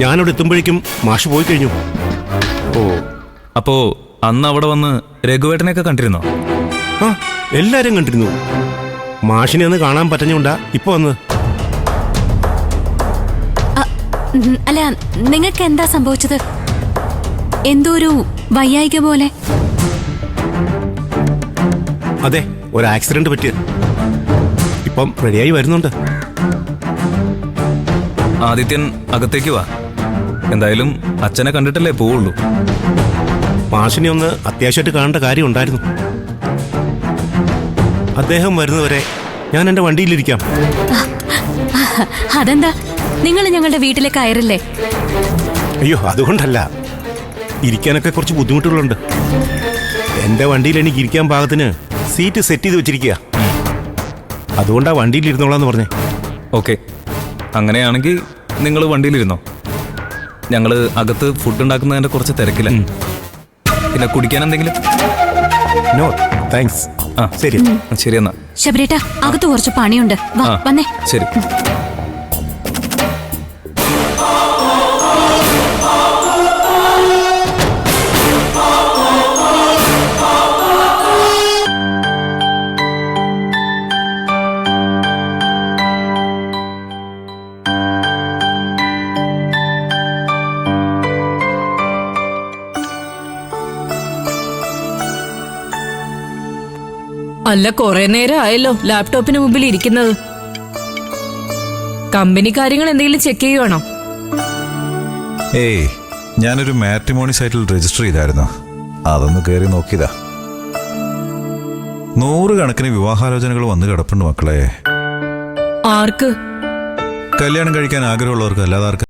ഞാനവിടെ എത്തുമ്പോഴേക്കും മാഷ് പോയി കഴിഞ്ഞു. ഓ, അപ്പോ അന്ന് അവിടെ വന്ന് രഘുവേട്ടനെയൊക്കെ കണ്ടിരുന്നോ? ആ, എല്ലാരും കണ്ടിരുന്നു. മാഷിനെ ഒന്ന് കാണാൻ പറ്റഞ്ഞുണ്ടാ ഇപ്പൊ വന്ന്. അല്ല, നിങ്ങൾക്ക് എന്താ സംഭവിച്ചത്? എന്തോ ഒരു വയ്യായിക പോലെ. അതെ, ഒരു ആക്സിഡന്റ് പറ്റിയത്. ഇപ്പം റെഡിയായി വരുന്നുണ്ട്. ആദിത്യൻ അകത്തേക്ക് വാ. എന്തായാലും അച്ഛനെ കണ്ടിട്ടല്ലേ പോവുള്ളൂ. മാഷിനെ ഒന്ന് അത്യാവശ്യമായിട്ട് കാണേണ്ട കാര്യം ഉണ്ടായിരുന്നു. അദ്ദേഹം വരുന്നവരെ ഞാൻ എന്റെ വണ്ടിയിലിരിക്കാം. അതെന്താ, നിങ്ങൾ ഞങ്ങളുടെ വീട്ടിലേക്ക് കയറില്ലേ? അയ്യോ, അതുകൊണ്ടല്ല. ഇരിക്കാനൊക്കെ കുറച്ച് ബുദ്ധിമുട്ടുകളുണ്ട്. എന്റെ വണ്ടിയിൽ എനിക്ക് ഇരിക്കാൻ പാകത്തിന് സീറ്റ് സെറ്റ് ചെയ്ത് വെച്ചിരിക്കുക. അതുകൊണ്ടാ വണ്ടിയിൽ ഇരുന്നോളാന്ന് പറഞ്ഞേ. ഓക്കെ, അങ്ങനെയാണെങ്കിൽ നിങ്ങൾ വണ്ടിയിലിരുന്നോ. ഞങ്ങൾ അകത്ത് ഫുഡ് ഉണ്ടാക്കുന്നതിന്റെ കുറച്ച് തിരക്കില്ല. പിന്നെ കുടിക്കാൻ എന്തെങ്കിലും? No thanks. ആ ശരി ശരി. എന്നാ ശബരേട്ടാ, അകത്ത് കുറച്ച് പണിയുണ്ട്. വാ, വന്നേ. ശരി. അല്ല, കുറെ നേരം ആയല്ലോ ലാപ്ടോപ്പിന് മുമ്പിൽ ഇരിക്കുന്നത്. കമ്പനി കാര്യങ്ങൾ എന്തെങ്കിലും ചെക്ക് ചെയ്യുവാണോ? ഏയ്, ഞാനൊരു മാട്രിമോണി സൈറ്റിൽ രജിസ്റ്റർ ചെയ്തായിരുന്നു. അതൊന്ന് കയറി നോക്കിയതാ. 100 കണക്കിന് വിവാഹാലോചനകൾ വന്നു കിടപ്പുണ്ട് മക്കളെ. ആർക്ക്? കല്യാണം കഴിക്കാൻ ആഗ്രഹമുള്ളവർക്ക്, അല്ലാതെ ആർക്ക്?